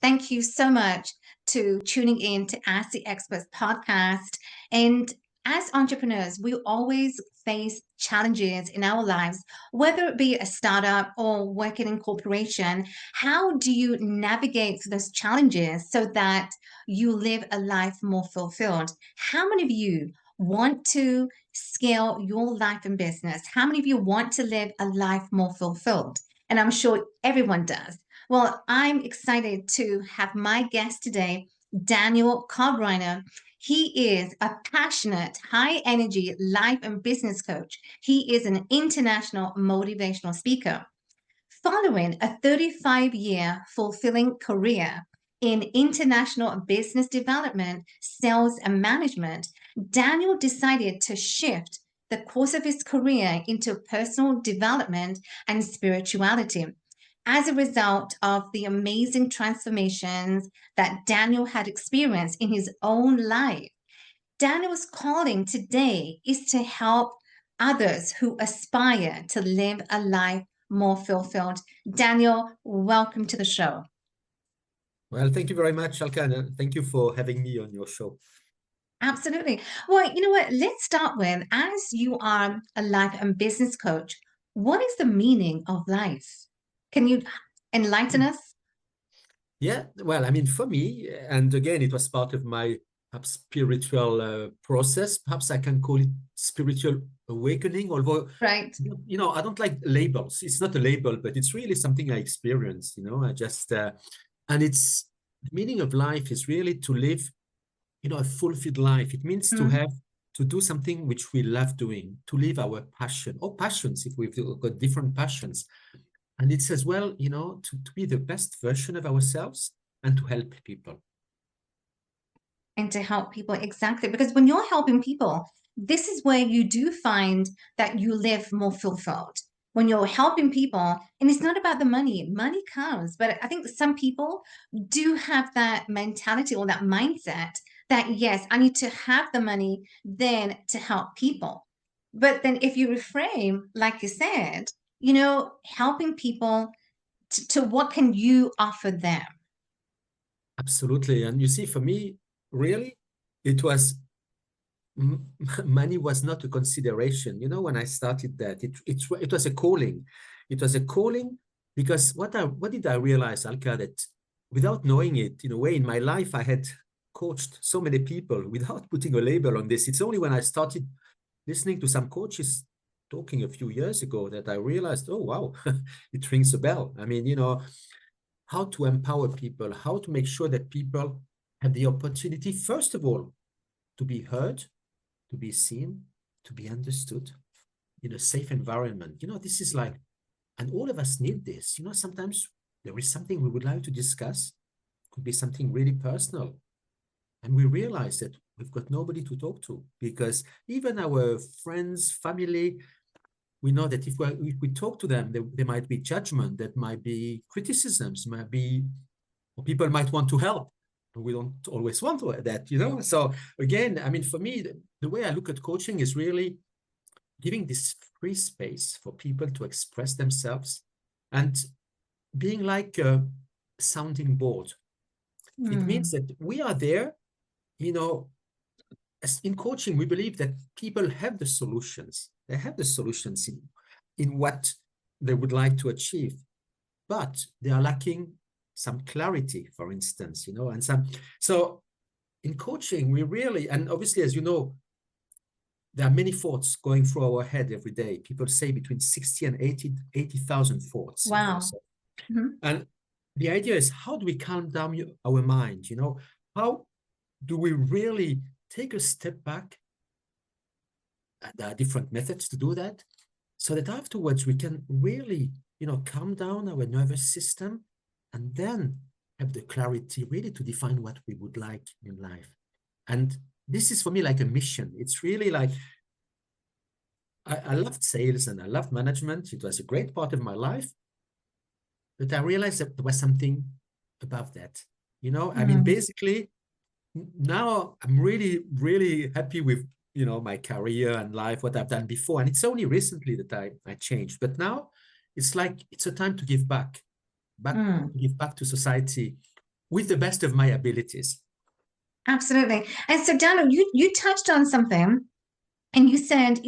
Thank you so much to tuning in to Ask the Experts podcast. And as entrepreneurs, we always face challenges in our lives, whether it be a startup or working in corporation. How do you navigate through those challenges so that you live a life more fulfilled? How many of you want to scale your life and business? How many of you want to live a life more fulfilled? And I'm sure everyone does. Well, I'm excited to have my guest today, Daniel Kobryner. He is a passionate, high energy life and business coach. He is an international motivational speaker. Following a 35-year fulfilling career in international business development, sales, and management, Daniel decided to shift the course of his career into personal development and spirituality. As a result of the amazing transformations that Daniel had experienced in his own life, Daniel's calling today is to help others who aspire to live a life more fulfilled. Daniel, welcome to the show. Well, thank you very much, Alka. Thank you for having me on your show. Absolutely. Well, you know what? Let's start with, as you are a life and business coach, what is the meaning of life? Can you enlighten us? Yeah, well, I mean, for me, and again, it was part of my perhaps spiritual process. Perhaps I can call it spiritual awakening, although, Right. I don't like labels. It's not a label, but it's really something I experienced, I just, and it's the meaning of life is really to live, a fulfilled life. It means to have, to do something which we love doing, to live our passion or passions, if we've got different passions. And it's as well, to be the best version of ourselves and to help people. And to help people, exactly. Because when you're helping people, this is where you do find that you live more fulfilled. When you're helping people, and it's not about the money, money comes, but I think some people do have that mentality or that mindset that, yes, I need to have the money then to help people. But then if you reframe, like you said, helping people to what can you offer them? Absolutely. And you see, for me, really, it was money was not a consideration. When I started that, it was a calling. It was a calling because what did I realize, Alka, that without knowing it, in a way, in my life, I had coached so many people without putting a label on this. It's only when I started listening to some coaches talking a few years ago that I realized, oh, wow, it rings a bell. I mean, how to empower people, how to make sure that people have the opportunity, first of all, to be heard, to be seen, to be understood in a safe environment. This is like, and all of us need this. Sometimes there is something we would like to discuss, could be something really personal. And we realize that we've got nobody to talk to because even our friends, family, we know that if we talk to them, there might be judgment, there might be criticisms, or people might want to help. And we don't always want that. So again, I mean, for me, the way I look at coaching is really giving this free space for people to express themselves and being like a sounding board. It means that we are there, as in coaching, we believe that people have the solutions. They have the solutions in what they would like to achieve, but they are lacking some clarity, for instance, and so in coaching, we really, and obviously, as you know, there are many thoughts going through our head every day. People say between 60 and 80,000 thoughts. Wow. And the idea is, how do we calm down our mind? How do we really take a step back? There are different methods to do that, so that afterwards we can really, calm down our nervous system and then have the clarity really to define what we would like in life. And this is for me like a mission. It's really like, I loved sales and I loved management. It was a great part of my life. But I realized that there was something above that. I mean, basically, now I'm really, really happy with, my career and life, what I've done before. And it's only recently that I changed. But now it's like, it's a time to give back to give back to society, with the best of my abilities. Absolutely. And so, Daniel, you touched on something, and you said,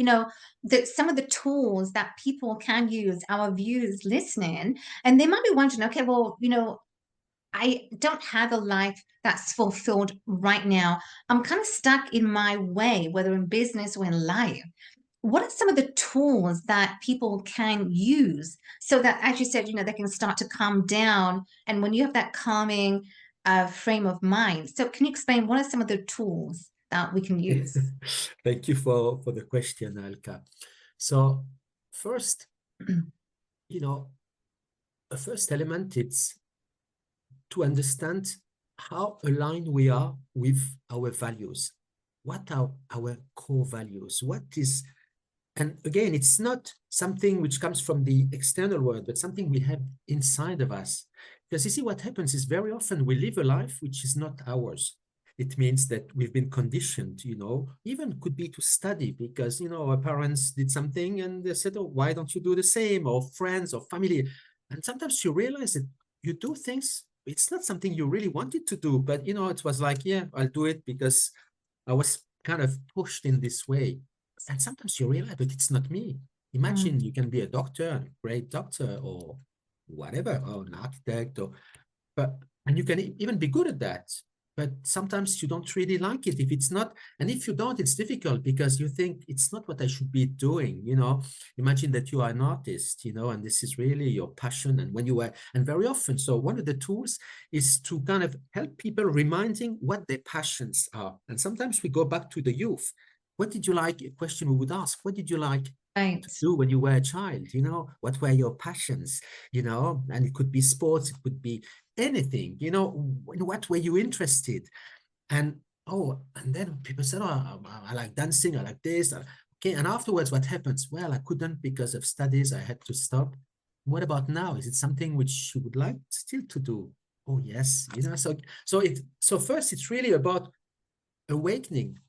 that some of the tools that people can use, our viewers listening, and they might be wondering, okay, well, I don't have a life that's fulfilled right now. I'm kind of stuck in my way, whether in business or in life. What are some of the tools that people can use so that, as you said, they can start to calm down? And when you have that calming frame of mind, so can you explain what are some of the tools that we can use? Thank you for the question, Alka. So first, a first element, it's to understand how aligned we are with our values. What are our core values? And again, it's not something which comes from the external world, but something we have inside of us. Because you see, what happens is very often we live a life which is not ours. It means that we've been conditioned, even could be to study because, our parents did something and they said, oh, why don't you do the same? Or friends or family. And sometimes you realize that you do things, it's not something you really wanted to do, but, it was like, yeah, I'll do it because I was kind of pushed in this way. And sometimes you realize, but it's not me. Imagine you can be a doctor, a great doctor, or whatever, or an architect, and you can even be good at that. But sometimes you don't really like it if it's not. And if you don't, it's difficult because you think it's not what I should be doing. Imagine that you are an artist, and this is really your passion. And and very often, so one of the tools is to kind of help people reminding what their passions are. And sometimes we go back to the youth. What did you like? A question we would ask, what did you like Right. to do when you were a child? What were your passions? And it could be sports, it could be anything, in what were you interested? And then people said, oh, I like dancing, I like this. Okay, and afterwards, what happens? Well, I couldn't because of studies, I had to stop. What about now? Is it something which you would like still to do? Oh, yes, so first it's really about awakening,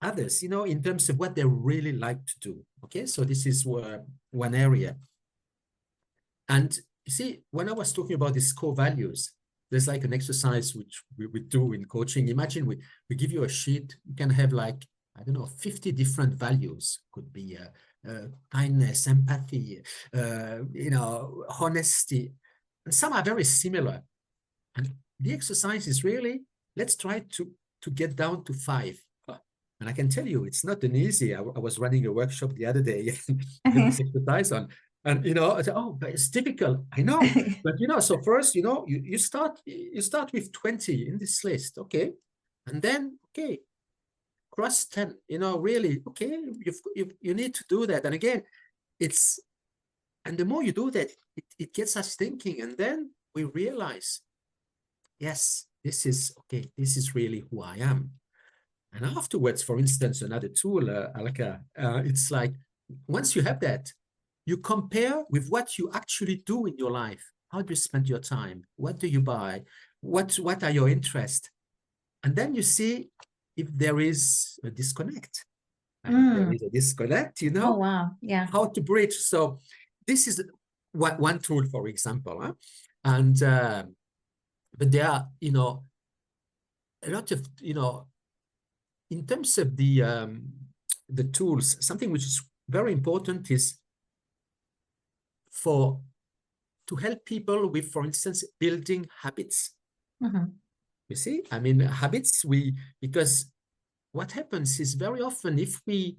others, in terms of what they really like to do. Okay, so this is one area. And you see, when I was talking about these core values, there's like an exercise which we do in coaching. Imagine we give you a sheet, you can have like, I don't know, 50 different values. Could be kindness, empathy, honesty. And some are very similar. And the exercise is really, let's try to get down to 5. And I can tell you, it's not an easy. I was running a workshop the other day, have this exercise on. And I said, oh, but it's difficult. I know. But so first, you start with 20 in this list. Okay. And then, okay, cross 10, really, okay, you need to do that. And again, and the more you do that, it gets us thinking. And then we realize, yes, this is really who I am. And afterwards, for instance, another tool, Alka, it's like, once you have that, you compare with what you actually do in your life. How do you spend your time? What do you buy? What are your interests? And then you see if there is a disconnect. And if there is a disconnect, Oh, wow. Yeah. how to bridge. So this is one tool, for example. Huh? And but there are, a lot of, in terms of the tools, something which is very important is to help people with, for instance, building habits. You see, I mean, habits, because what happens is very often if we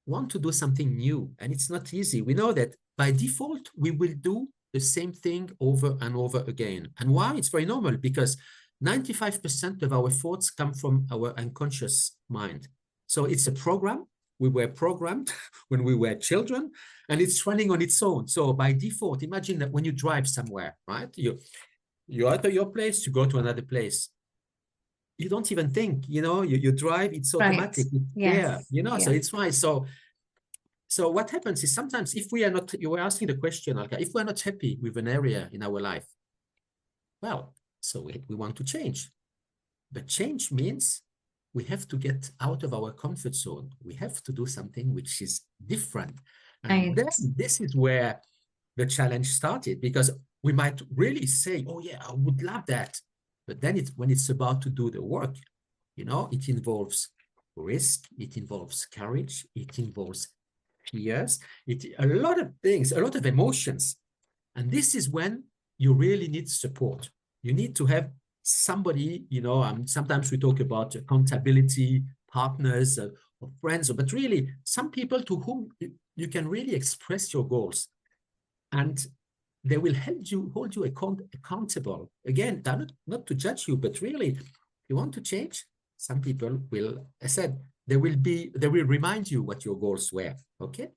want to do something new and it's not easy, we know that by default, we will do the same thing over and over again. And why? It's very normal because 95% of our thoughts come from our unconscious mind. So it's a program. We were programmed when we were children and it's running on its own. So by default, imagine that when you drive somewhere, right? You out of your place, you go to another place. You don't even think, you drive, it's automatic. Right. It's there, Yes. so Yes. it's fine. So what happens is sometimes if we are not, you were asking the question, Alka, if we're not happy with an area in our life, well, so we want to change. But change means we have to get out of our comfort zone. We have to do something which is different. And Right. then this is where the challenge started because we might really say, oh yeah, I would love that. But then when it's about to do the work, it involves risk, it involves courage, it involves fears, a lot of things, a lot of emotions. And this is when you really need support. You need to have somebody, sometimes we talk about accountability, partners, or friends, but really some people to whom you can really express your goals. And they will hold you accountable. Again, not to judge you, but really, you want to change, some people will, I said, they will remind you what your goals were. Okay.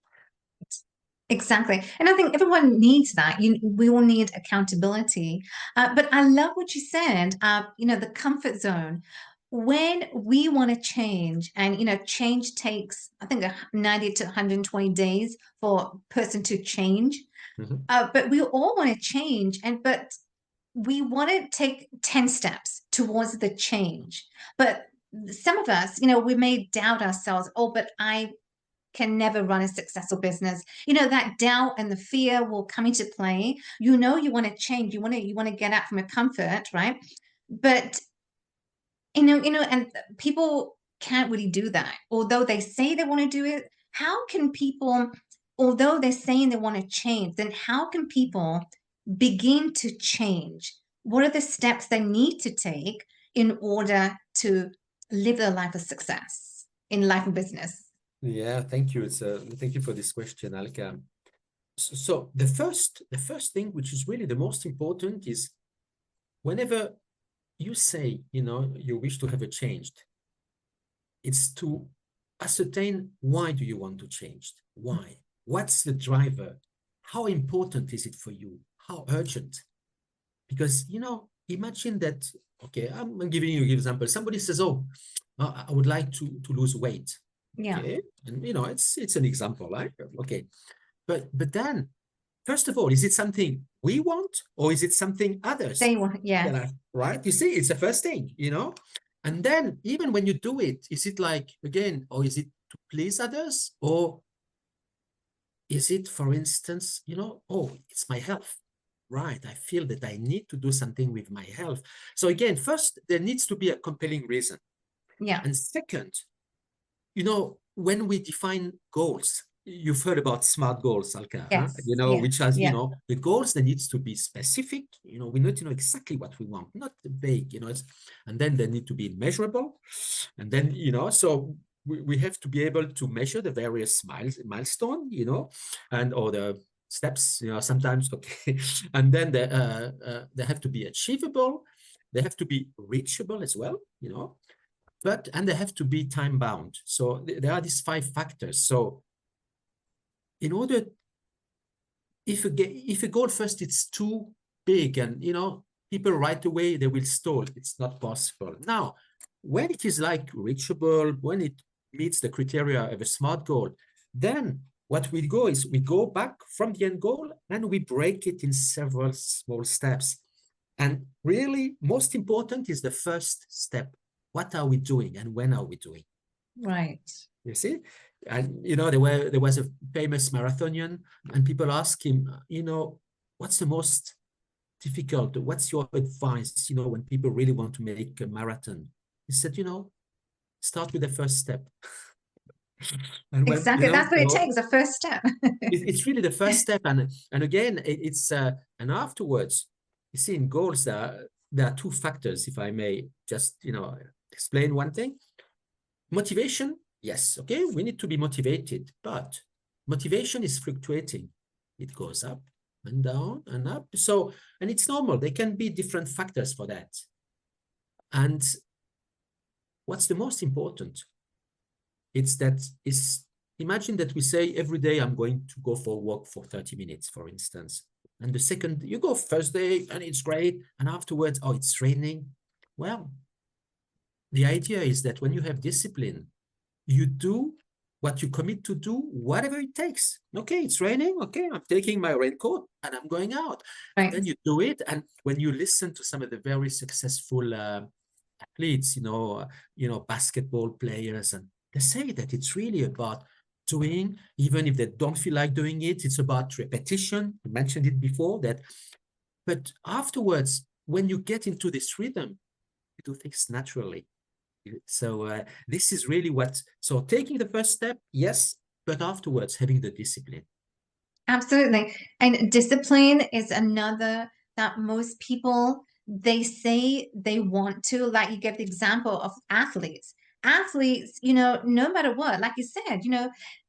Exactly. And I think everyone needs that. We all need accountability. But I love what you said, the comfort zone. When we want to change, and, change takes, I think, 90 to 120 days for a person to change. Mhm. But we all want to change, but we want to take 10 steps towards the change. But some of us, we may doubt ourselves. Oh, but I can never run a successful business. That doubt and the fear will come into play. You want to change. You want to get out from a comfort, right? But and people can't really do that. Although they say they want to do it, how can people, although they're saying they want to change, then how can people begin to change? What are the steps they need to take in order to live a life of success in life and business? Yeah, thank you. Thank you for this question, Alka. So the first thing, which is really the most important, is whenever you say, you wish to have a change, it's to ascertain, why do you want to change? Why? What's the driver? How important is it for you? How urgent? Because, imagine that, okay, I'm giving you an example. Somebody says, oh, I would like to lose weight. Yeah. Okay. And, it's an example, right? Okay. But then, first of all, is it something we want, or is it something others They want, that yes. are, right? You see, it's the first thing, And then even when you do it, is it like, again, or is it to please others? Or is it, for instance, oh, it's my health, right? I feel that I need to do something with my health. So again, first, there needs to be a compelling reason. Yeah. And second, when we define goals, you've heard about SMART goals, Alka, huh? Yes. Yes. Which has, Yeah. the goals that needs to be specific. We need to know exactly what we want, not vague, and then they need to be measurable. And then, so we have to be able to measure the various milestone, or the steps, sometimes, okay. And then they have to be achievable. They have to be reachable as well, and they have to be time bound. So there are these 5 factors. So in order, if a goal first it's too big, and people right away they will stall, it's not possible. Now, when it is like reachable, when it meets the criteria of a SMART goal, then what we go is we go back from the end goal and we break it in several small steps. And really, most important is the first step. What are we doing and when are we doing? Right. You see? And, there was a famous marathonian, and people ask him, what's the most difficult? What's your advice, when people really want to make a marathon? He said, start with the first step. And when, Exactly. That's what it so takes, the first step. it's really the first step. And again, it's, and afterwards, you see, in goals, there are 2 factors, if I may just, explain one thing. Motivation, yes, okay, we need to be motivated, but motivation is fluctuating. It goes up and down and up. So, and it's normal. There can be different factors for that. And what's the most important? Imagine that we say every day I'm going to go for a walk for 30 minutes, for instance. And the second, you go first day and it's great. And afterwards, oh, it's raining. Well, the idea is that when you have discipline, you do what you commit to do, whatever it takes. Okay, it's raining. Okay, I'm taking my raincoat and I'm going out. And Right. then you do it. And when you listen to some of the very successful athletes, basketball players, and they say that it's really about doing, even if they don't feel like doing it, it's about repetition. I mentioned it before, that But afterwards, when you get into this rhythm, you do things naturally. So this is really what, so taking the first step, yes, but afterwards having the discipline. Absolutely. And discipline is another that most people, they say they want to, like you give the example of athletes. Athletes, no matter what, like you said,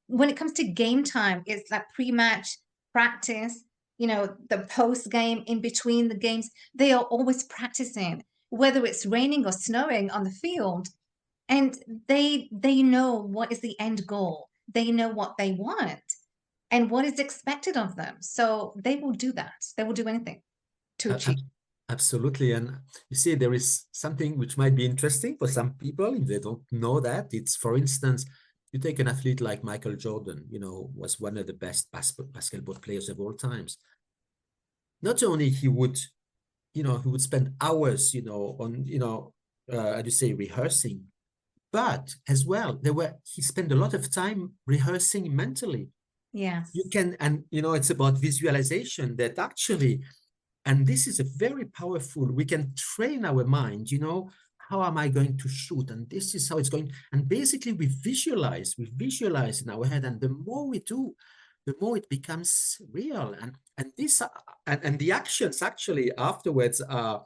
when it comes to game time, it's like pre-match practice, the post game, in between the games, they are always practicing, whether it's raining or snowing on the field. And they know what is the end goal. They know what they want and what is expected of them. So they will do that. They will do anything to Uh, achieve. ab- Absolutely. And you see, there is something which might be interesting for some people if they don't know that. It's, for instance, you take an athlete like Michael Jordan, was one of the best basketball players of all times. Not only he would spend hours, on, how do you say, rehearsing, but as well, he spent a lot of time rehearsing mentally. You Yes. can, and it's about visualization that actually, and this is a very powerful, we can train our mind, how am I going to shoot? And this is how it's going. And basically we visualize in our head. And the more we do, the more it becomes real. And this, and the actions actually afterwards are,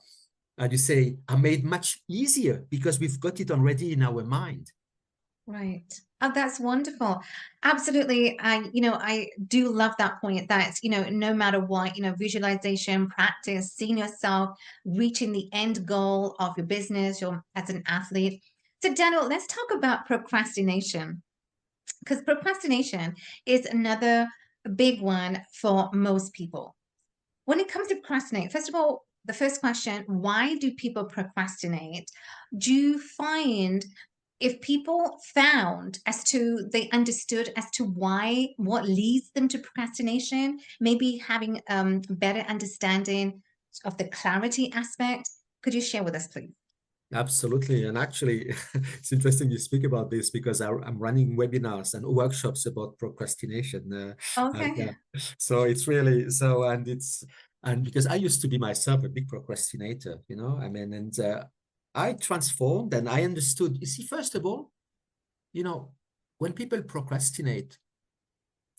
how do you say, are made much easier because we've got it already in our mind. Right. Oh, that's wonderful. Absolutely. I do love that point that, no matter what, visualization, practice, seeing yourself reaching the end goal of your business, or as an athlete. So, Daniel, let's talk about procrastination, because procrastination is another big one for most people. When it comes to procrastinate, first of all, the first question, why do people procrastinate? Do you find, if people found as to, they understood as to why, what leads them to procrastination, maybe having better understanding of the clarity aspect, could you share with us, please? Absolutely. And actually, it's interesting you speak about this because I'm running webinars and workshops about procrastination. Okay. So it's really so, and because I used to be myself a big procrastinator, I mean, and I transformed and I understood. You see, first of all, you know, when people procrastinate,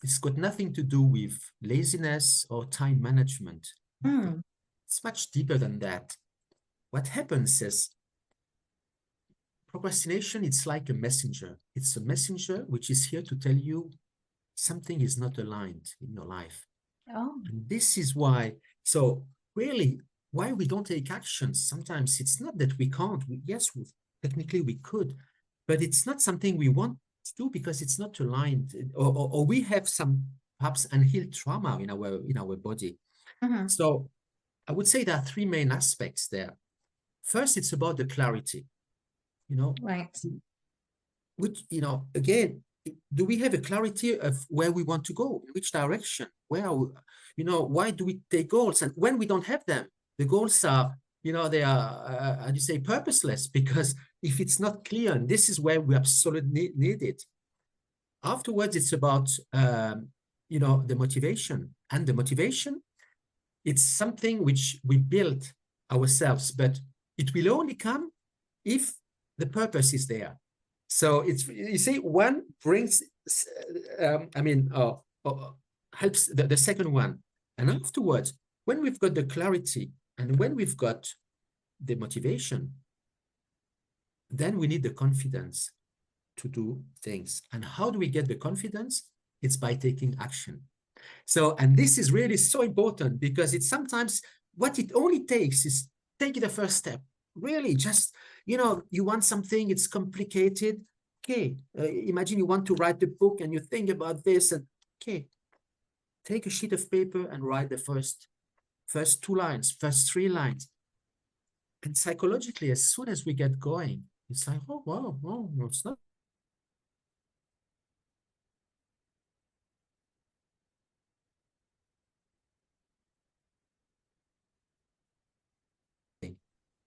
it's got nothing to do with laziness or time management. Nothing. Mm, It's much deeper than that. What happens is, procrastination, it's like a messenger. It's a messenger which is here to tell you something is not aligned in your life. oh, And this is why, so really, why we don't take actions. Sometimes it's not that we can't. Yes, technically we could, but it's not something we want to do because it's not aligned, or we have some perhaps unhealed trauma in our body. mhm, So I would say there are three main aspects there. First, it's about the clarity. You know, right. which, again, do we have a clarity of where we want to go, in which direction, why do we take goals? And when we don't have them, the goals are, they are, how do you say, purposeless, because if it's not clear, and this is where we absolutely need it. Afterwards, it's about, the motivation. And the motivation, it's something which we build ourselves, but it will only come if the purpose is there. So it's, you see, one brings, I mean, helps the second one. And afterwards, when we've got the clarity and when we've got the motivation, then we need the confidence to do things. And how do we get the confidence? It's by taking action. So, and this is really so important because it's sometimes what it only takes is taking the first step. Really, just, you want something, it's complicated. Okay, imagine you want to write the book and you think about this, and okay, take a sheet of paper and write the first 2 lines, first 3 lines. And psychologically, as soon as we get going, it's like, oh, wow, wow, it's not.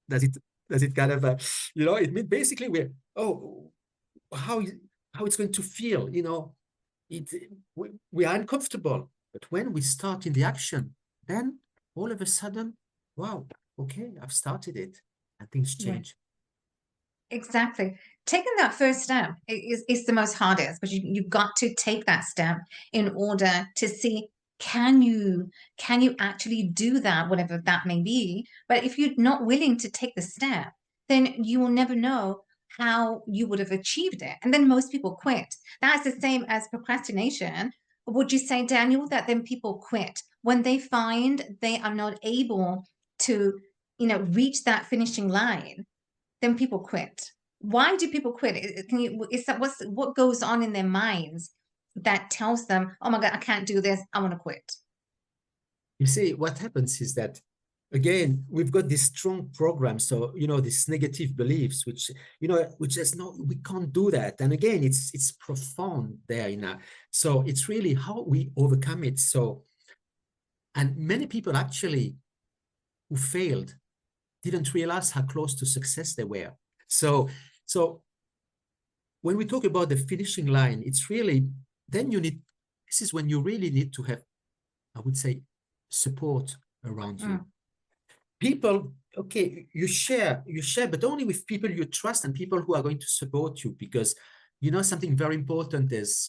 Does it does it kind of it means basically we're, oh, how how it's going to feel, it we are uncomfortable, but when we start in the action, then all of a sudden, wow, okay, I've started it and things Yeah. change. Exactly. Taking that first step is the most hardest, but you've got to take that step in order to see, can you actually do that, whatever that may be. But if you're not willing to take the step, then you will never know how you would have achieved it. And then most people quit. That's the same as procrastination. Would you say, Daniel, that then people quit when they find they are not able to, reach that finishing line? Then people quit. Why do people quit? Can you, is that what goes on in their minds that tells them, oh my God, I can't do this, I want to quit? You see, what happens is that, again, we've got this strong program. So, these negative beliefs, which is no, we can't do that. And again, it's profound there so it's really how we overcome it. So, and many people actually who failed didn't realize how close to success they were. So when we talk about the finishing line, it's really, then this is when you really need to have, I would say, support around you. Mm. People, okay, you share, but only with people you trust and people who are going to support you, because something very important is,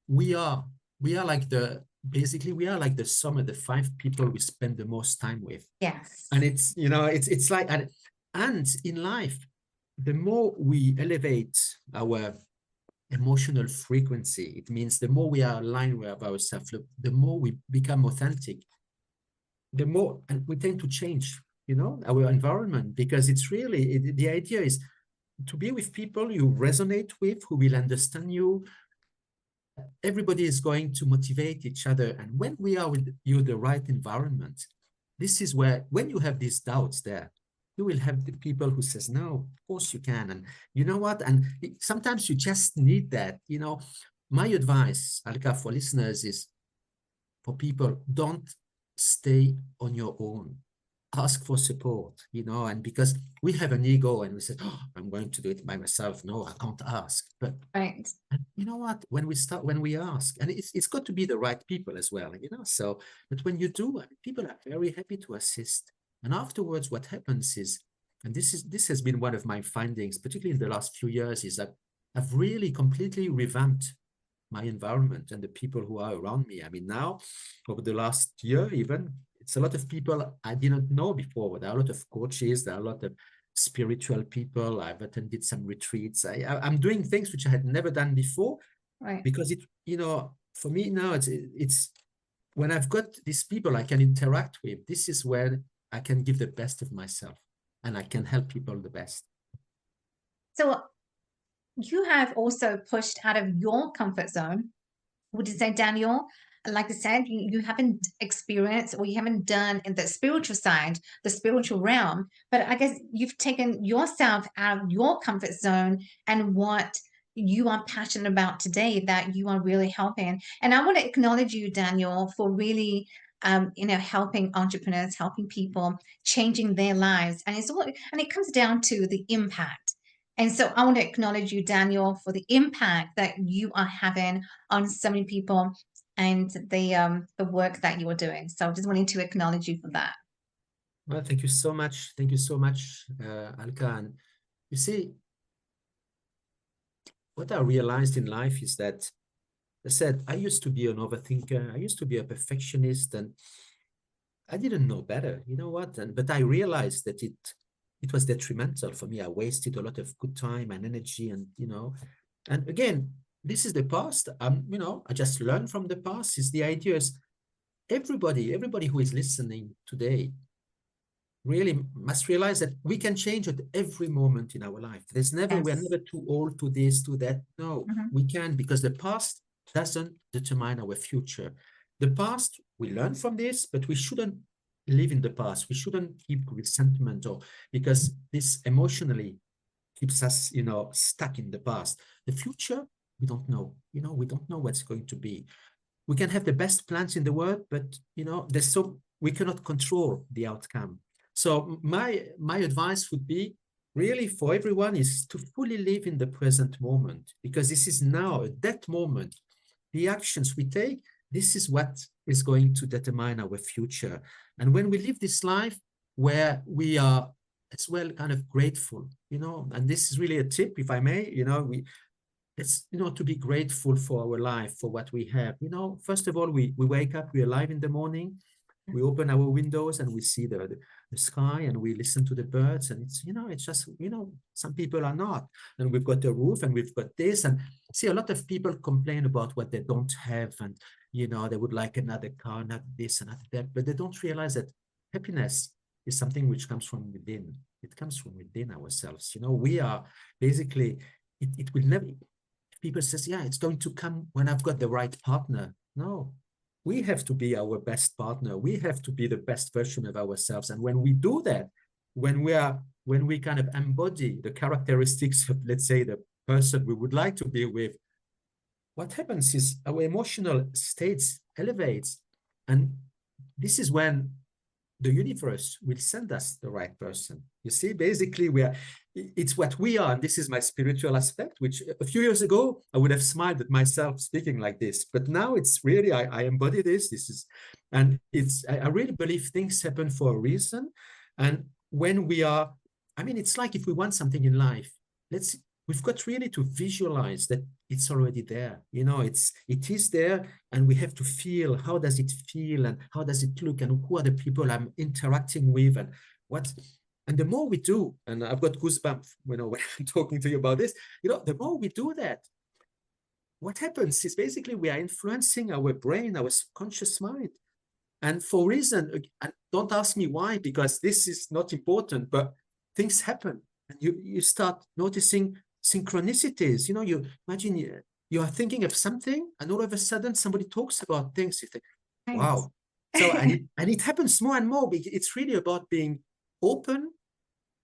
we are like basically we are like the sum of the 5 people we spend the most time with. Yes. And it's like, and in life, the more we elevate our emotional frequency, it means the more we are aligned with ourselves, the more we become authentic, the more, and we tend to change, our environment, because it's really, the idea is to be with people you resonate with, who will understand you. Everybody is going to motivate each other. And when we are with you, the right environment, this is where, when you have these doubts there, you will have the people who says, no, of course you can. And you know what? And sometimes you just need that. My advice, Alka, for listeners is, for people, don't stay on your own. Ask for support, and because we have an ego and we say, oh, I'm going to do it by myself. No, I can't ask. But Right. you know what? When we ask, and it's got to be the right people as well, so, but when you do, people are very happy to assist. And afterwards, what happens is, and this has been one of my findings, particularly in the last few years, is that I've really completely revamped my environment and the people who are around me. I mean, now, over the last year, even, it's a lot of people I didn't know before. There are a lot of coaches, there are a lot of spiritual people. I've attended some retreats. I'm doing things which I had never done before, Right. because for me now, it's when I've got these people I can interact with, this is where I can give the best of myself and I can help people the best. So you have also pushed out of your comfort zone. Would you say, Daniel, like I said, you haven't experienced, or you haven't done in the spiritual side, the spiritual realm, but I guess you've taken yourself out of your comfort zone and what you are passionate about today, that you are really helping. And I want to acknowledge you, Daniel, for really helping entrepreneurs, helping people, changing their lives. And it comes down to the impact. And so I want to acknowledge you, Daniel, for the impact that you are having on so many people, and the work that you are doing. So just wanting to acknowledge you for that. Well, thank you so much. Thank you so much, Alka. And you see, what I realized in life is that, I said, I used to be an overthinker. I used to be a perfectionist, and I didn't know better. You know what? But I realized that it was detrimental for me. I wasted a lot of good time and energy, and again, this is the past. I just learned from the past. Is the idea is, everybody who is listening today really must realize that we can change at every moment in our life. We're Yes. never too old, to this, to that. No, Mm-hmm. we can, because the past doesn't determine our future. The past, we learn from this, but we shouldn't live in the past. We shouldn't keep resentment, or because this emotionally keeps us, stuck in the past. The future, we don't know. We don't know what's going to be. We can have the best plans in the world, but we cannot control the outcome. So my advice would be, really, for everyone, is to fully live in the present moment, because this is now, at that moment, the actions we take, this is what is going to determine our future. And when we live this life where we are as well kind of grateful, and this is really a tip, if I may, it's, to be grateful for our life, for what we have. First of all, we wake up, we're alive in the morning, we open our windows and we see the sky, and we listen to the birds, and it's just, some people are not. And we've got a roof and we've got this, and see, a lot of people complain about what they don't have, and, they would like another car, not this, another that, but they don't realize that happiness is something which comes from within. It comes from within ourselves. We are basically, it will never, people says, yeah, it's going to come when I've got the right partner. No, we have to be our best partner. We have to be the best version of ourselves. And when we do that, when we kind of embody the characteristics of, let's say, the person we would like to be with, what happens is our emotional states elevates. And this is when the universe will send us the right person. You see, basically, it's what we are. And this is my spiritual aspect, which a few years ago, I would have smiled at myself speaking like this. But now it's really, I embody this. I really believe things happen for a reason. And when we are, it's like if we want something in life, we've got really to visualize that it's already there. It is there, and we have to feel, how does it feel, and how does it look, and who are the people I'm interacting with, and the more we do, and I've got goosebumps, when I'm talking to you about this, the more we do that, what happens is basically we are influencing our brain, our subconscious mind. And for reason, and don't ask me why, because this is not important, but things happen. And you start noticing synchronicities. You imagine you are thinking of something, and all of a sudden somebody talks about things. You think, wow. So, and it happens more and more. It's really about being open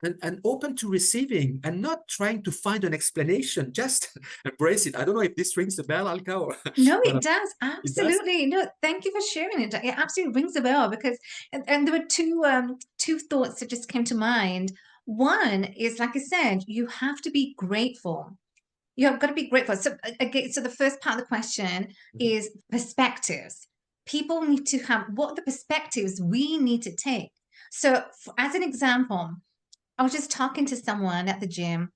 and open to receiving, and not trying to find an explanation, just embrace it. I don't know if this rings a bell, Alka, or No, it does. Absolutely. No, thank you for sharing it. It absolutely rings a bell, because, and there were two thoughts that just came to mind. One is, like I said, you have to be grateful. You have got to be grateful. So again, so the first part of the question is perspectives. People need to have, what are the perspectives we need to take? So as an example, I was just talking to someone at the gym,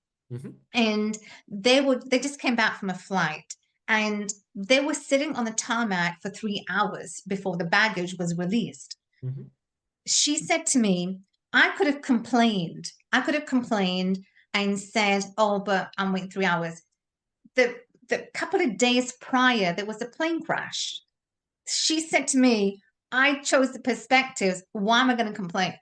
and they just came back from a flight, and they were sitting on the tarmac for 3 hours before the baggage was released. She said to me, I could have complained and said, oh, but I'm waiting 3 hours. The couple of days prior, there was a plane crash. She said to me, I chose the perspectives. Why am I going to complain?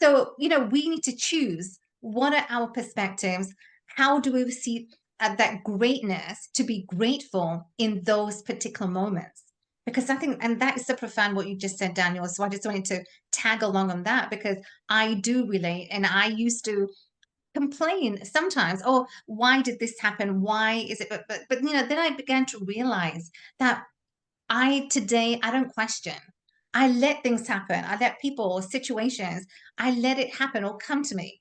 So, we need to choose, what are our perspectives? How do we see that greatness, to be grateful in those particular moments? Because I think, and that is so profound what you just said, Daniel. So I just wanted to tag along on that, because I do relate, and I used to complain sometimes, oh, why did this happen, why is it, but then I began to realize that today I don't question. I let things happen. I let people, situations, I let it happen or come to me.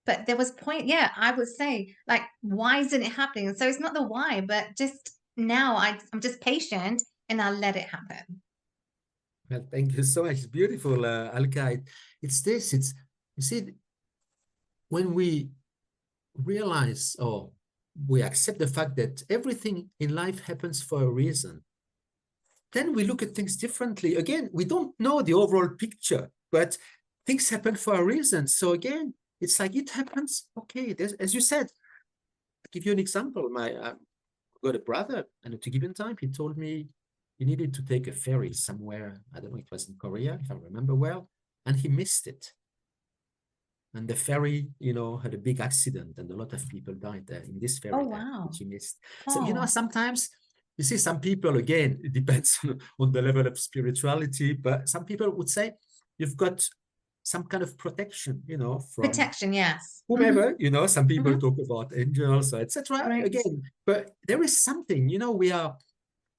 But there was point, yeah, I would say, like, why isn't it happening? So it's not the why, but just now I'm just patient, and I let it happen. Well, thank you so much. It's beautiful, Alka. It's you see, when we realize, or we accept the fact that everything in life happens for a reason, then we look at things differently. Again, we don't know the overall picture, but things happen for a reason. So again, it's like it happens. Okay, as you said, I'll give you an example. I've got a brother, and to give him time, he told me he needed to take a ferry somewhere. I don't know, it was in Korea, if I remember well, and he missed it. And the ferry, had a big accident, and a lot of people died there in this ferry which he missed. So, sometimes you see some people, again, it depends on the level of spirituality, but some people would say you've got some kind of protection, from Protection, yes. whomever, some people talk about angels, etc. Right. Again, but there is something, we are,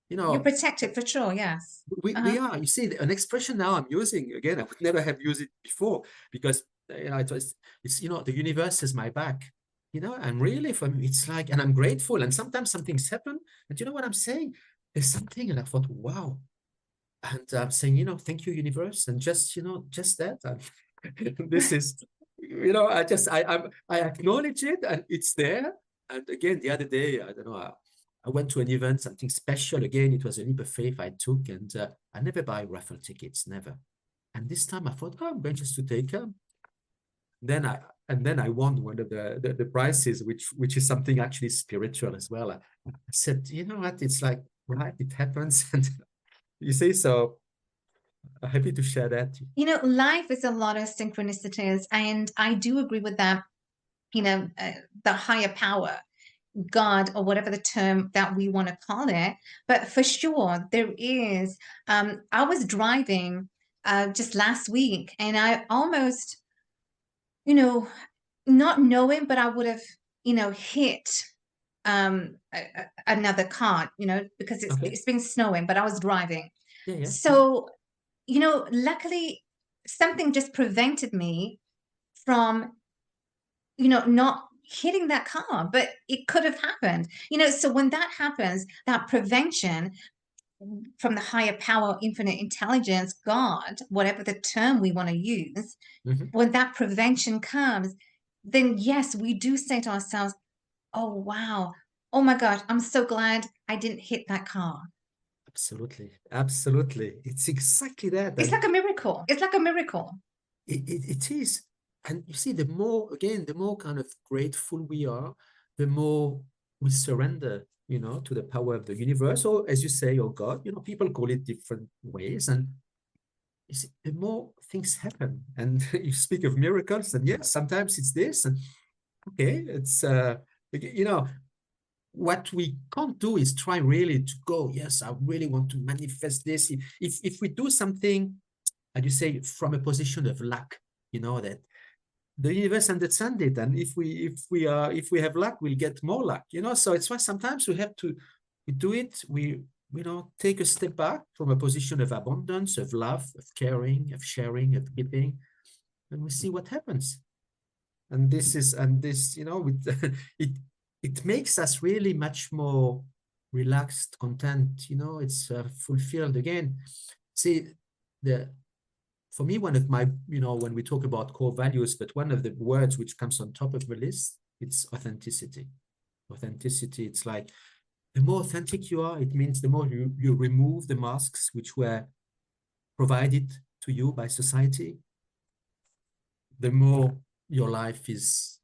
You're protected for sure, yes. We are. You see, an expression now I'm using, again, I would never have used it before, because it's the universe is my back, and really for me it's like, and I'm grateful, and sometimes some things happen, and you know what I'm saying, there's something, and I thought, wow, And I'm saying, thank you, universe, and just, just that. And this is, I acknowledge it, and it's there. And again, the other day, I don't know, I went to an event, something special. Again, it was a leap of faith I took, and I never buy raffle tickets, never. And this time I thought, oh, I'm going just to take them. Then I won one of the prizes, which is something actually spiritual as well. I said, you know what? It's like, right, it happens. And you see, so happy to share that. Life is a lot of synchronicities, and I do agree with that. The higher power, God, or whatever the term that we want to call it. But for sure, there is. I was driving just last week, and I almost, you know, not knowing, but I would have, hit another car, because Okay. it's been snowing, but I was driving. Yeah, yeah. So, luckily, something just prevented me from, not hitting that car, but it could have happened. So when that happens, that prevention from the higher power, infinite intelligence, God, whatever the term we want to use, Mhm. when that prevention comes, then yes, we do say to ourselves, oh, wow, oh my gosh, I'm so glad I didn't hit that car. Absolutely. Absolutely. It's exactly that. It's And like a miracle. It's like a miracle. it is. And you see, the more kind of grateful we are, the more we surrender, to the power of the universe, or as you say, or God, people call it different ways. And you see, the more things happen. And you speak of miracles, and yes, sometimes it's this. And okay, it's, you know, what we can't do is try really to go, yes, I really want to manifest this. If we do something, and you say from a position of lack, that the universe understands it, and if we have luck, we'll get more luck. So it's why sometimes we do it. We take a step back from a position of abundance, of love, of caring, of sharing, of giving, and we see what happens. And this, with it it makes us really much more relaxed, content. It's fulfilled again. See, the for me, one of my, when we talk about core values, but one of the words which comes on top of the list, it's authenticity. Authenticity, it's like the more authentic you are, it means the more you remove the masks which were provided to you by society, the more your life is,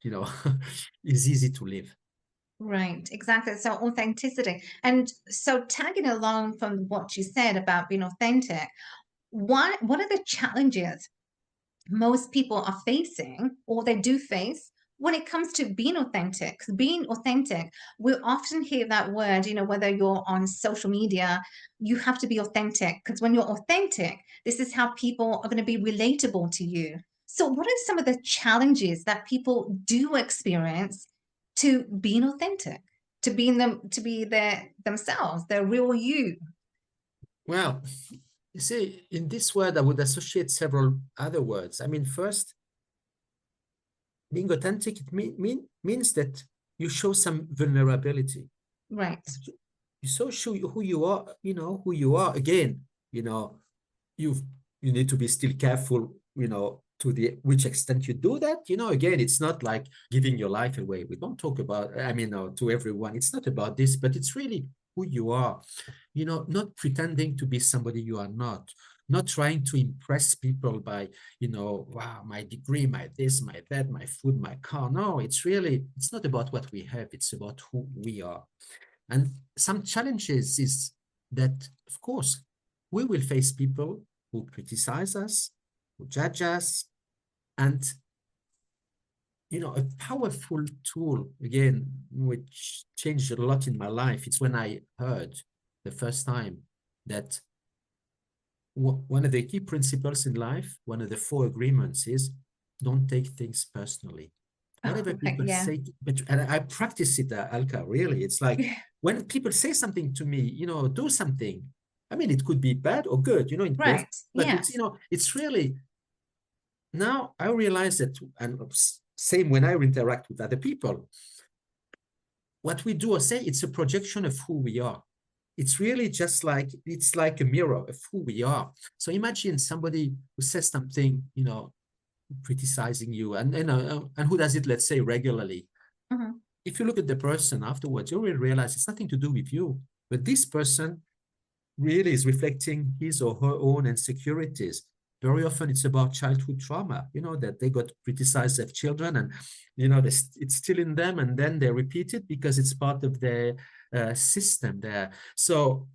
is easy to live. Right, exactly. So authenticity. And so tagging along from what you said about being authentic, what are the challenges most people are facing or they do face when it comes to being authentic? 'Cause being authentic, we often hear that word, whether you're on social media, you have to be authentic, because when you're authentic, this is how people are going to be relatable to you. So what are some of the challenges that people do experience to being authentic, to being them, to be their themselves, their real you? Well, you see, in this word, I would associate several other words. I mean, first, being authentic, it means that you show some vulnerability. Right. You so show who you are, who you are. Again, you know, you you need to be still careful, to the which extent you do that. Again, it's not like giving your life away. We don't talk about, I mean, to everyone. It's not about this, but it's really who you are. Not pretending to be somebody you are not trying to impress people by, wow, my degree, my this, my that, my food, my car. No, it's not about what we have. It's about who we are. And some challenges is that, of course, we will face people who criticize us, who judge us. And, a powerful tool, again, which changed a lot in my life, it's when I heard the first time that one of the key principles in life, one of the four agreements is don't take things personally. Oh, Whatever okay. people Yeah. say, and I practice it, Alka, really. It's like when people say something to me, do something. I mean, it could be bad or good, in both, Right. but it's, Yes. it's really, now I realize that, and same when I interact with other people, what we do or say, it's a projection of who we are. it's really just like, it's like a mirror of who we are. So imagine somebody who says something, criticizing you, and who does it, let's say, regularly. Mhm. If you look at the person afterwards, you will realize it's nothing to do with you, but this person really is reflecting his or her own insecurities. Very often it's about childhood trauma, that they got criticized as children, and, it's still in them, and then they repeat it because it's part of their system there. So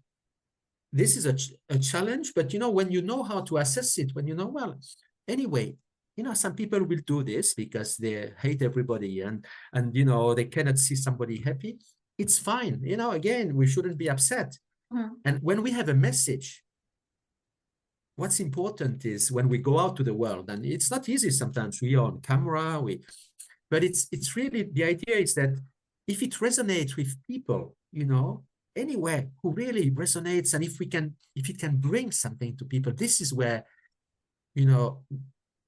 this is a challenge, but, when you know how to assess it, when well, anyway, some people will do this because they hate everybody, and they cannot see somebody happy. It's fine. Again, we shouldn't be upset. Mhm. And when we have a message, what's important is when we go out to the world, and it's not easy sometimes, we are on camera, but it's really, the idea is that if it resonates with people, anywhere, who really resonates, and if it can bring something to people, this is where, you know,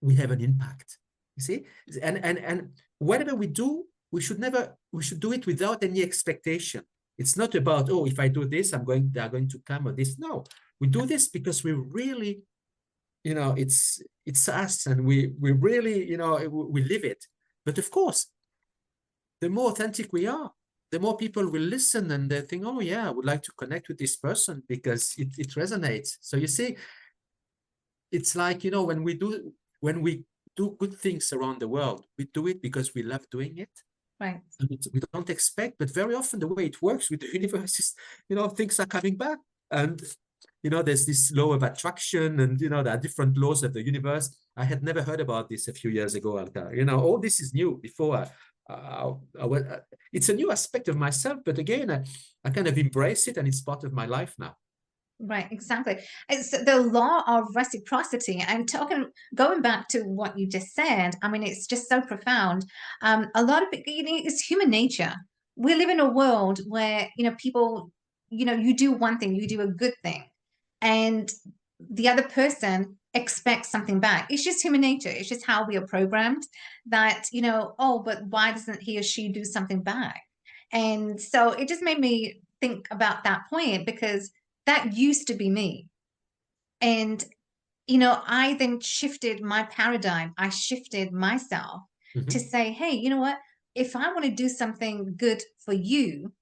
we have an impact. You see? And whatever we do, we should do it without any expectation. It's not about, oh, if I do this, they are going to come, or this. No, we do this because we really, it's us, and we really, we live it. But of course, the more authentic we are, the more people will listen, and they think, oh yeah, I would like to connect with this person because it resonates. So you see, it's like, when we do good things around the world, we do it because we love doing it. Right. And we don't expect, but very often the way it works with the universe is, things are coming back. And, there's this law of attraction, and, there are different laws of the universe. I had never heard about this a few years ago, Alka. All this is new. Before, it's a new aspect of myself, but again, I kind of embrace it, and it's part of my life now. Right, exactly. It's the law of reciprocity. And going back to what you just said, I mean, it's just so profound. A lot of it, it's human nature. We live in a world where, people, you do one thing, you do a good thing, and the other person expects something back. It's just human nature. It's just how we are programmed that, oh, but why doesn't he or she do something back? And so it just made me think about that point, because that used to be me. And, I then shifted my paradigm. I shifted myself to Mhm. say, hey, you know what? If I want to do something good for you,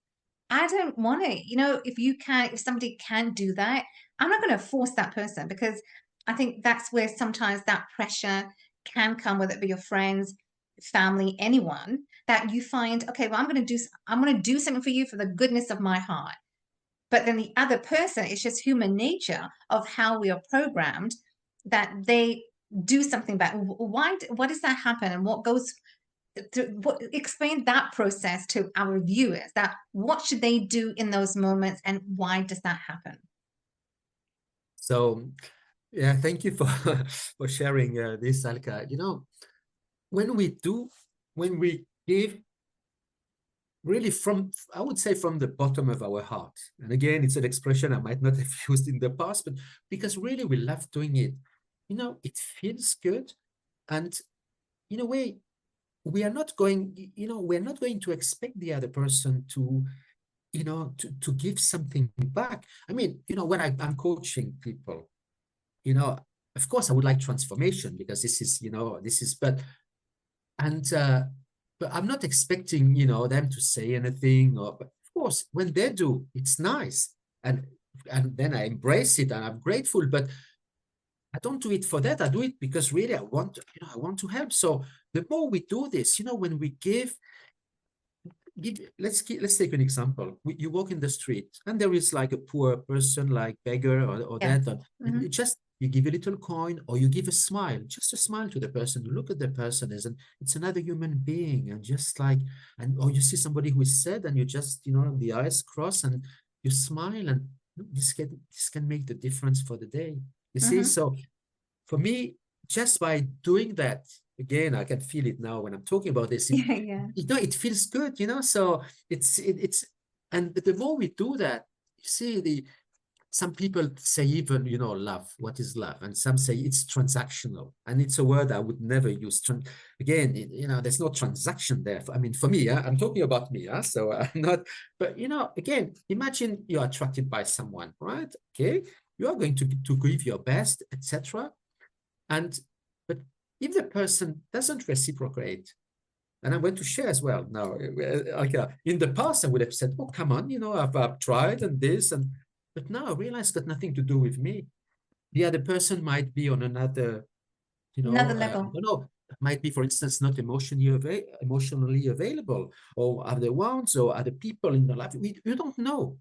I don't want it. If somebody can do that, I'm not going to force that person, because I think that's where sometimes that pressure can come, whether it be your friends, family, anyone, that you find, okay, well, I'm going to do something for you for the goodness of my heart. But then the other person, it's just human nature of how we are programmed, that they do something back. What does that happen? And what goes through, explain that process to our viewers, that what should they do in those moments, and why does that happen? So, yeah, thank you for for sharing this, Alka. When we do, when we give, really, I would say, from the bottom of our heart. And again, it's an expression I might not have used in the past, but because really we love doing it, it feels good. And in a way, we're not going to expect the other person to, to give something back. I mean, when I'm coaching people, you know, of course I would like transformation, because but I'm not expecting, them to say anything, but of course, when they do, it's nice. And then I embrace it, and I'm grateful, but I don't do it for that. I do it because really I want to help. So the more we do this, when we let's take an example. You walk in the street, and there is like a poor person, like beggar, or Yeah. that, and Hmm. you give a little coin, or you give a smile, just a smile to the person. You look at the person as it's another human being, and just like, or you see somebody who is sad, and you just, the eyes cross, and you smile, and this can make the difference for the day. You see, Hmm. so for me, just by doing that, again, I can feel it now when I'm talking about this. Yeah, yeah. It feels good. So it's and the more we do that, you see, some people say even, love, what is love? And some say it's transactional. And it's a word I would never use. Again, there's no transaction there. I mean, for me, I'm talking about me, so I'm not, but, again, imagine you're attracted by someone, right? Okay, you are going to give your best, etc. But if the person doesn't reciprocate, and I'm going to share as well now, in the past, I would have said, oh, come on, I've tried and this, but now I realize it's got nothing to do with me. The other person might be on another, Another I level. don't know, might be, for instance, not emotionally available, or other ones, or other people in the life. You don't know.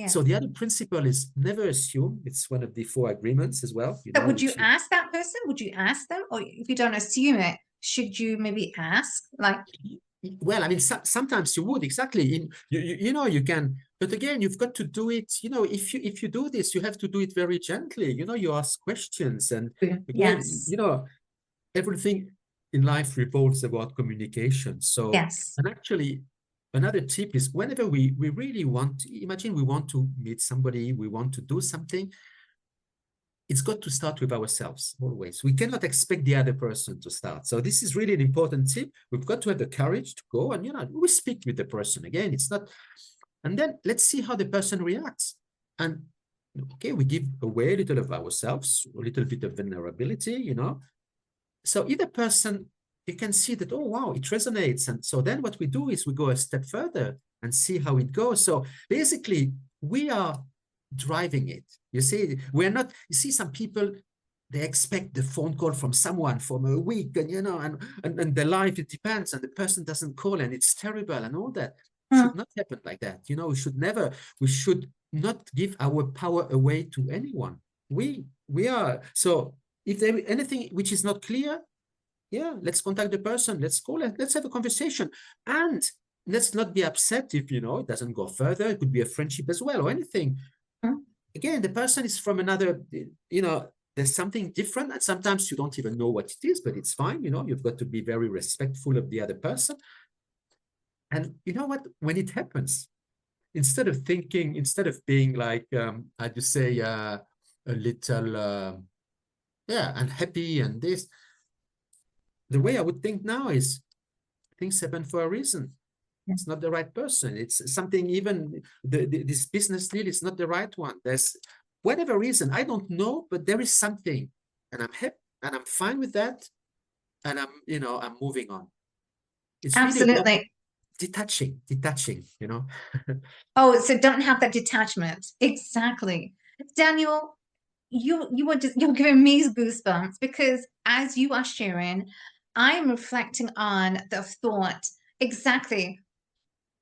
So Yes. the other principle is never assume. It's one of the 4 agreements as well, So would you which ask that person? Would you ask them? Or if you don't assume it, should you maybe ask? Like, well, I mean, sometimes you would, exactly. You can, but again, you've got to do it. If you do this, you have to do it very gently. You ask questions, and again, yes, everything in life revolves about communication. So, yes. and actually, another tip is whenever we really want, imagine we want to meet somebody, we want to do something, it's got to start with ourselves always. We cannot expect the other person to start. So this is really an important tip. We've got to have the courage to go and, we speak with the person again. It's not, and then let's see how the person reacts. And okay, we give away a little of ourselves, a little bit of vulnerability, So if the person, you can see that, oh, wow, it resonates. And so then what we do is we go a step further and see how it goes. So basically, we are driving it. You see, we're not, you see, some people, they expect the phone call from someone from a week, and and their life, it depends, and the person doesn't call, and it's terrible, and all that Mm. should not happen like that. We should not give our power away to anyone. We are, so if there is anything which is not clear, yeah, let's contact the person, let's call it, let's have a conversation, and let's not be upset if it doesn't go further. It could be a friendship as well, or anything. Mm. Again, the person is from another, there's something different, and sometimes you don't even know what it is, but it's fine. You've got to be very respectful of the other person. And you know what, when it happens, instead of being like, I'd just say, a little, unhappy and this, the way I would think now is things happen for a reason. It's not the right person. It's something, even this business deal is not the right one. There's whatever reason, I don't know, but there is something, and I'm happy and I'm fine with that. And I'm moving on. It's really about Absolutely. detaching. Oh, so don't have that detachment. Exactly. Daniel, you're giving me goosebumps because as you are sharing, I'm reflecting on the thought exactly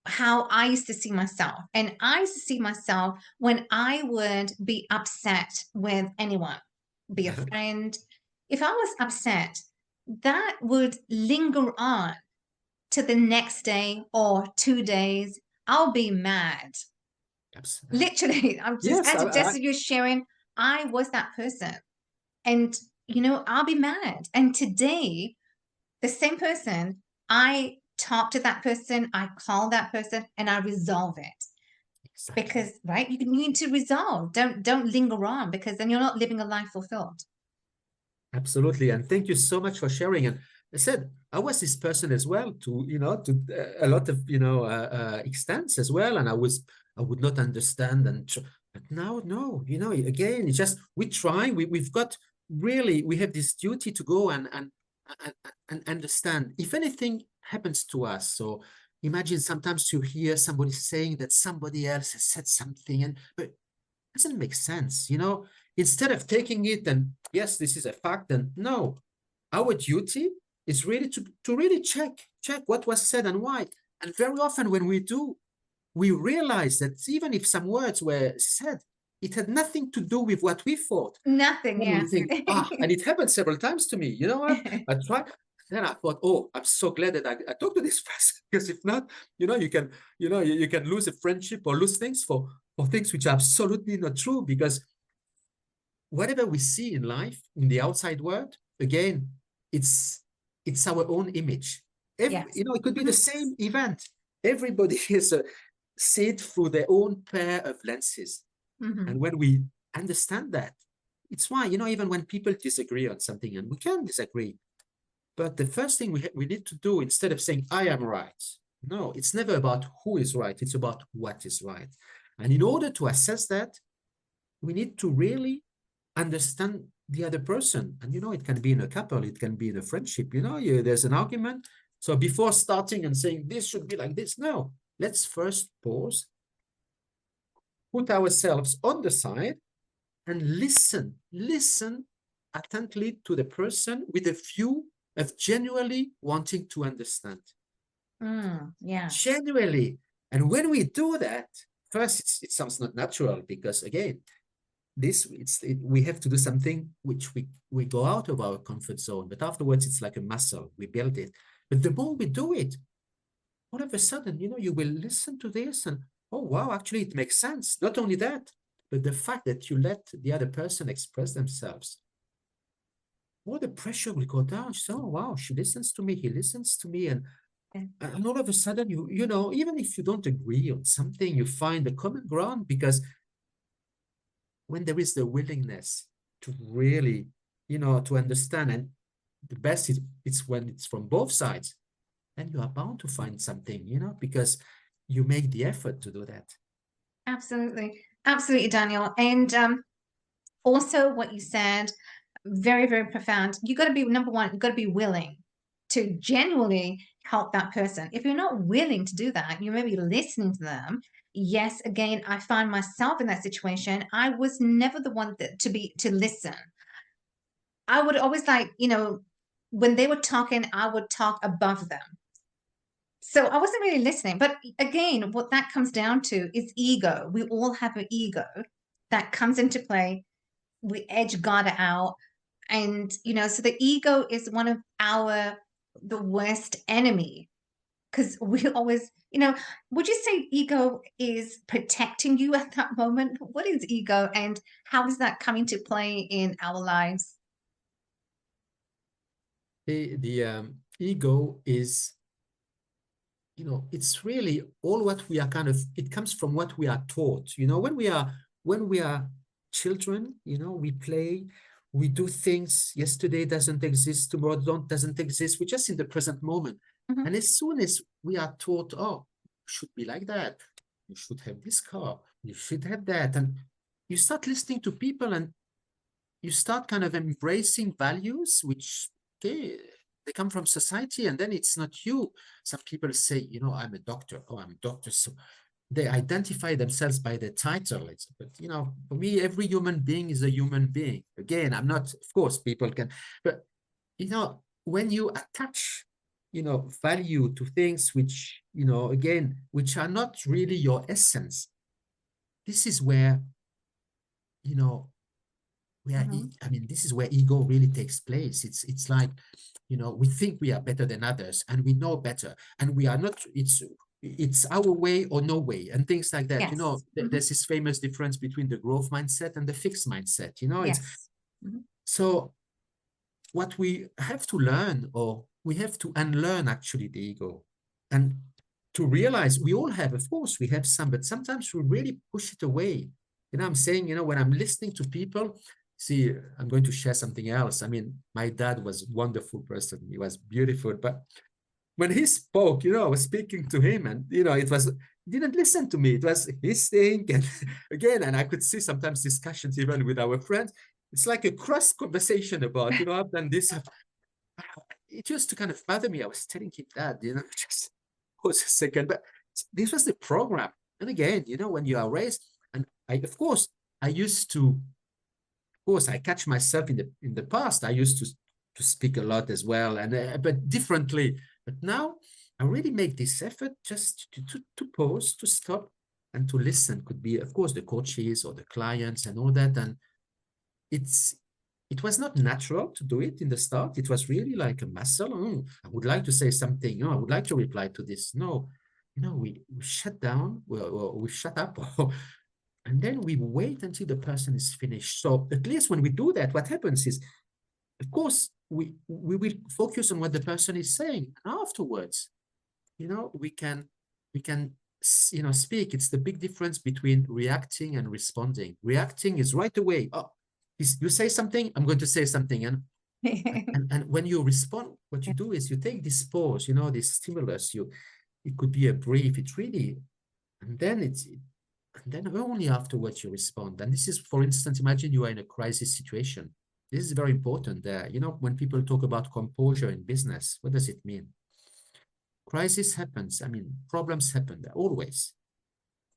how I used to see myself. And I used to see myself when I would be upset with anyone, be a friend. If I was upset, that would linger on to the next day or 2 days. I'll be mad. Absolutely. Literally, I'm just Yes, as you're sharing, I was that person. And I'll be mad. And today, the same person, I talk to that person, I call that person, and I resolve it. exactly. Because right, you need to resolve. Don't linger on, because then you're not living a life fulfilled. Absolutely. And thank you so much for sharing. And I said, I was this person as well, to a lot of, extents as well. And I would not understand. But now, no, again, it's just, we try, we've got really, we have this duty to go and understand if anything happens to us. So imagine sometimes you hear somebody saying that somebody else has said something, but doesn't make sense, instead of taking it and yes, this is a fact, and no, our duty is really to really check what was said and why. And very often when we do, we realize that even if some words were said, it had nothing to do with what we thought. Nothing, Then we yes. think, and it happened several times to me. You know what? I tried. Then I thought, oh, I'm so glad that I talked to this person, because if not, you can lose a friendship or lose things for things which are absolutely not true. Because whatever we see in life, in the outside world, again, it's our own image. Yes. It could be the same event. Everybody is see it through their own pair of lenses. Mhm. And when we understand that. It's why, even when people disagree on something, and we can disagree, but the first thing we need to do, instead of saying, I am right, no, it's never about who is right, it's about what is right. And in order to assess that, we need to really understand the other person. And, it can be in a couple, it can be in a friendship, there's an argument. So before starting and saying, this should be like this, no, let's first pause, put ourselves on the side, and listen attentively to the person with a view of genuinely wanting to understand. Yes. Genuinely. And when we do that, first, it sounds not natural because, again, we have to do something which we go out of our comfort zone, but afterwards it's like a muscle, we build it. But the more we do it, all of a sudden, you will listen to this and, oh, wow, actually it makes sense. Not only that, but the fact that you let the other person express themselves, all the pressure will go down. So, oh, wow, she listens to me, he listens to me. And all of a sudden, even if you don't agree on something, you find a common ground, because when there is the willingness to really, to understand, and the best is it's when it's from both sides, then you are bound to find something, because you make the effort to do that. Absolutely. Absolutely, Daniel. And also what you said, very, very profound. You got to be, number one, you got to be willing to genuinely help that person. If you're not willing to do that, you may be listening to them. Yes, again, I find myself in that situation. I was never the one to listen. I would always when they were talking, I would talk above them. So I wasn't really listening. But again, what that comes down to is ego. We all have an ego that comes into play. We edge God out. And, so the ego is one of the worst enemy, because we always, would you say ego is protecting you at that moment? What is ego, and how is that coming to play in our lives? The ego is, it's really all what we are it comes from what we are taught. When we are children, we play, we do things. Yesterday doesn't exist, tomorrow doesn't exist. We're just in the present moment. Mhm. And as soon as we are taught, oh, you should be like that, you should have this car, you should have that, and you start listening to people, and you start kind of embracing values which, okay, they come from society, and then it's not you. Some people say, I'm a doctor. Oh, I'm a doctor. So they identify themselves by the title. But, for me, every human being is a human being. Again, I'm not, of course, people can, but, when you attach, value to things which, again, which are not really your essence, this is where, Mhm. I mean, this is where ego really takes place. It's like, we think we are better than others, and we know better, and we are not. It's our way or no way, and things like that. Yes. There's this famous difference between the growth mindset and the fixed mindset. It's Yes. Mhm. so what we have to learn, or we have to unlearn, actually, the ego, and to realize we all have, of course, we have some, but sometimes we really push it away. I'm saying, when I'm listening to people, see, I'm going to share something else. I mean, my dad was a wonderful person. He was beautiful, but when he spoke, I was speaking to him, and, he didn't listen to me. It was his thing. And again, and I could see sometimes discussions even with our friends. It's like a cross conversation about, I've done this. It used to kind of bother me. I was telling him that, just pause a second. But this was the program. And again, when you are raised, and of course, I used to, of course, I catch myself in the past. I used to speak a lot as well, and but differently. But now I really make this effort just to pause, to stop, and to listen. Could be, of course, the coaches or the clients and all that. And it was not natural to do it in the start. It was really like a muscle. I would like to say something. I would like to reply to this. No, we shut down, we shut up, and then we wait until the person is finished. So at least when we do that, what happens is, of course, we will focus on what the person is saying. And afterwards, we can speak. It's the big difference between reacting and responding. Reacting is right away. Oh, you say something, I'm going to say something. And when you respond, what you do is you take this pause, this stimulus, it could be a brief, it's really, and then and then only afterwards you respond. And this is, for instance, imagine you are in a crisis situation. This is very important there. When people talk about composure in business, what does it mean? Crisis happens. I mean, problems happen there always.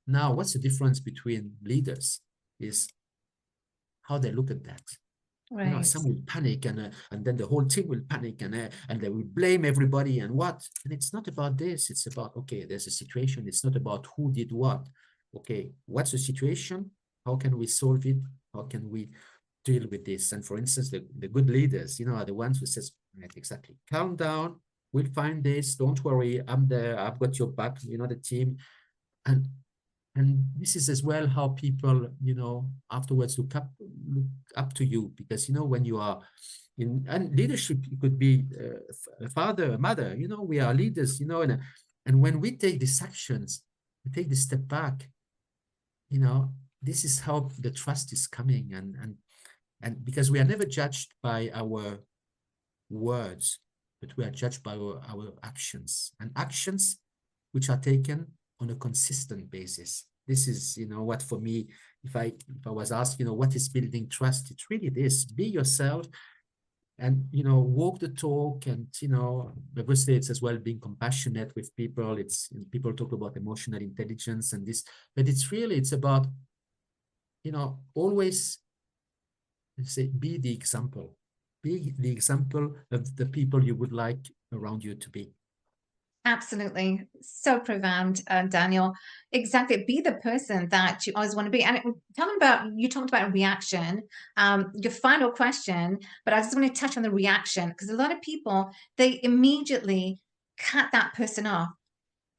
Now, what's the difference between leaders is how they look at that. Right. Some will panic and then the whole team will panic and they will blame everybody and what. And it's not about this. It's about, okay, there's a situation. It's not about who did what. Okay, what's the situation? How can we solve it? How can we deal with this? And for instance, the good leaders, are the ones who says, right, exactly, calm down. We'll find this. Don't worry. I'm there. I've got your back. The team. And this is as well how people, afterwards look up to you, because, when you are and leadership, it could be a father, a mother, we are leaders, and when we take these actions, we take this step back, this is how the trust is coming. And because we are never judged by our words, but we are judged by our actions, and actions which are taken on a consistent basis. This is, what for me, if I was asked, what is building trust, it's really this: be yourself and, walk the talk. And, obviously it's as well being compassionate with people. It's, people talk about emotional intelligence and this, but it's about, always say, be the example of the people you would like around you to be. Absolutely. So profound, Daniel. Exactly. Be the person that you always want to be. And tell me about, you talked about reaction, your final question, but I just want to touch on the reaction, because a lot of people, they immediately cut that person off.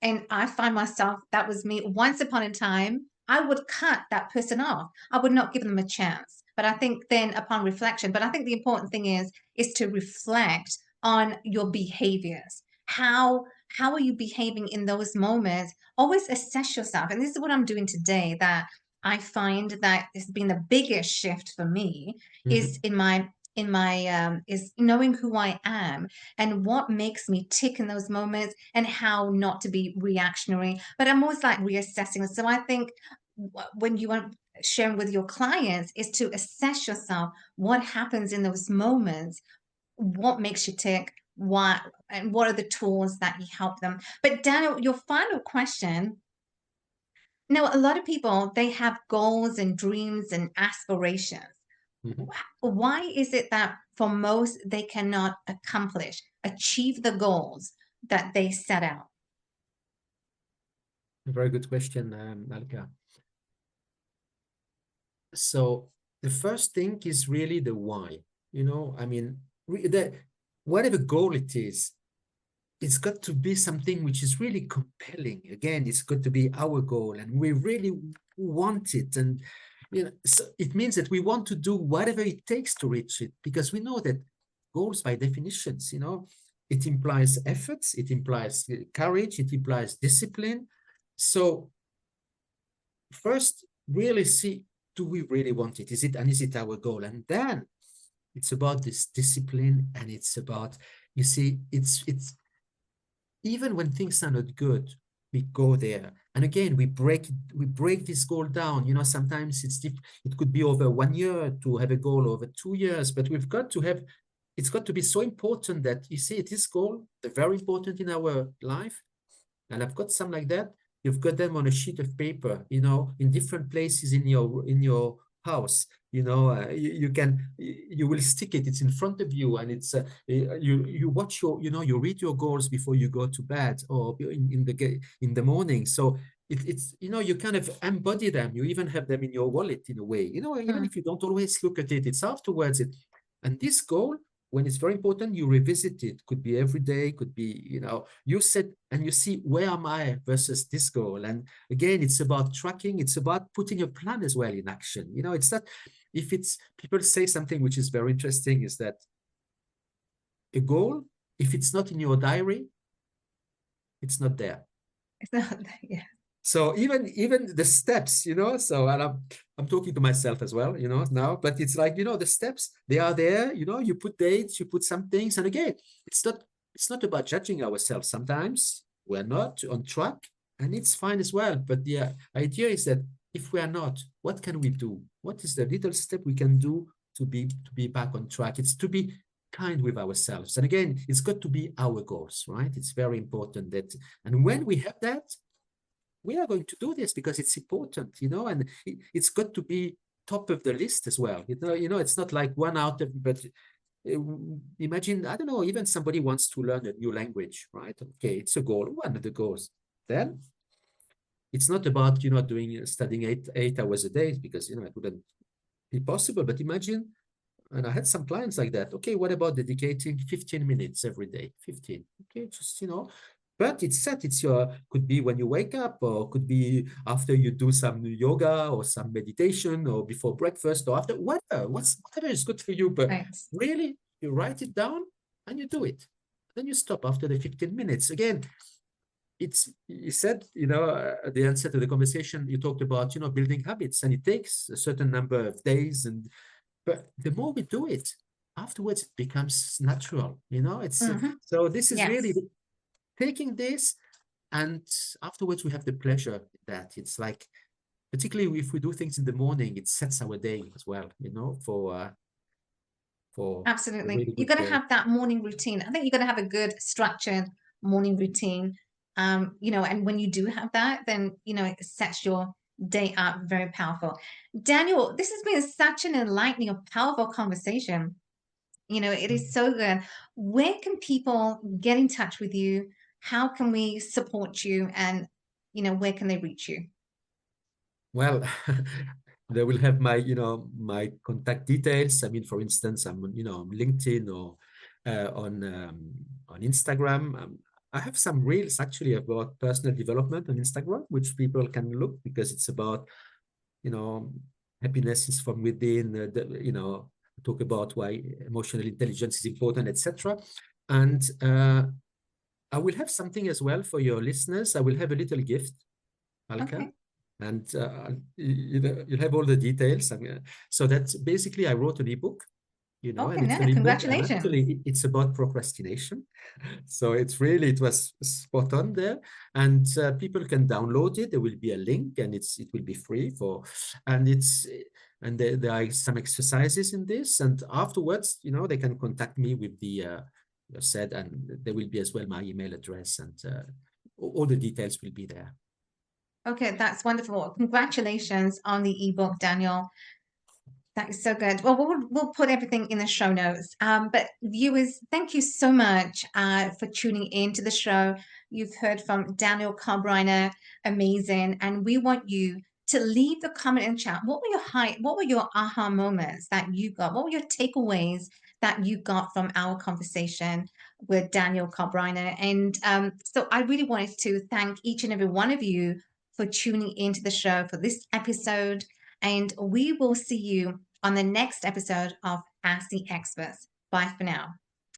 And I find myself, that was me once upon a time. I would cut that person off. I would not give them a chance. But I think then upon reflection, but I think the important thing is to reflect on your behaviors. How are you behaving in those moments? Always assess yourself. And this is what I'm doing today, that I find that has been the biggest shift for me is is knowing who I am and what makes me tick in those moments and how not to be reactionary. But I'm always like reassessing. So I think when you are sharing with your clients is to assess yourself, what happens in those moments, what makes you tick, what, and what are the tools that you help them. But Daniel, your final question. Now, a lot of people, they have goals and dreams and aspirations. Mhm. Why is it that for most they cannot achieve the goals that they set out? A very good question, Alka. So the first thing is really the why. I mean, whatever goal it is, it's got to be something which is really compelling. Again, it's got to be our goal, and we really want it. And so it means that we want to do whatever it takes to reach it, because we know that goals, by definitions, it implies efforts, it implies courage, it implies discipline. So first, really see, do we really want it? Is it our goal? And then it's about this discipline, and it's about, it's even when things are not good, we go there. And again, we break this goal down. Sometimes it could be over 1 year to have a goal, over 2 years, but it's got to be so important that this goal, they're very important in our life. And I've got some like that. You've got them on a sheet of paper, in different places in your house. You will stick it. It's in front of you, and it's you watch you read your goals before you go to bed, or in the morning. So it's you kind of embody them. You even have them in your wallet in a way. Even Mm. if you don't always look at it, it's afterwards. And this goal, when it's very important, you revisit it. Could be every day, could be, you set and you see, where am I versus this goal? And again, it's about tracking. It's about putting a plan as well in action. It's not, if it's, people say something which is very interesting, is that a goal, if it's not in your diary, it's not there. It's not, yeah. So even the steps, so and I'm talking to myself as well, now, but it's like, the steps, they are there, you put dates, you put some things, and again, it's not about judging ourselves. Sometimes we're not on track, and it's fine as well. But the idea is that if we are not, what can we do? What is the little step we can do to be back on track? It's to be kind with ourselves. And again, it's got to be our goals, right? It's very important that, and when we have that, we are going to do this because it's important, and it's got to be top of the list as well. It's not like one out of, but imagine, I don't know, even somebody wants to learn a new language, right? Okay, it's a goal, one of the goals. Then it's not about, studying 8 hours a day because, it wouldn't be possible. But imagine, and I had some clients like that. Okay, what about dedicating 15 minutes every day? 15. Okay, just, but it's set. Could be when you wake up, or could be after you do some yoga or some meditation, or before breakfast, or after whatever is good for you. But Right. really, you write it down and you do it. Then you stop after the 15 minutes. Again, you said, the answer to the conversation, you talked about, building habits, and it takes a certain number of days, but the more we do it, afterwards it becomes natural. So this is really Yes. taking this, and afterwards we have the pleasure in that. It's like, particularly if we do things in the morning, it sets our day as well, for a Absolutely. really You're good going to day. have that morning routine. I think you're going to have a good structured morning routine. And when you do have that, then, it sets your day up very powerful. Daniel, this has been such an enlightening, powerful conversation. It is so good. Where can people get in touch with you? How can we support you? And, where can they reach you? Well, they will have my contact details. I mean, for instance, I'm on LinkedIn, or on Instagram. I have some reels actually about personal development on Instagram, which people can look, because it's about, you know, happiness is from within. Talk about why emotional intelligence is important, etc. And I will have something as well for your listeners. I will have a little gift, Alka, Okay. and you'll have all the details. So that's basically, I wrote an ebook, and Okay. it's No, an ebook, and congratulations. actually it's about procrastination. So it was spot on there, and people can download it. There will be a link, and it will be free and there are some exercises in this, and afterwards, they can contact me with the said, and there will be as well my email address, and all the details will be there. Okay, that's wonderful. Congratulations on the ebook, Daniel. That is so good. Well, we'll put everything in the show notes. But viewers, thank you so much for tuning in to the show. You've heard from Daniel Kobryner, amazing, and we want you to leave the comment in chat. What were your aha moments that you got? What were your takeaways that you got from our conversation with Daniel Kobryner? And so I really wanted to thank each and every one of you for tuning into the show for this episode. And we will see you on the next episode of Ask the Experts. Bye for now.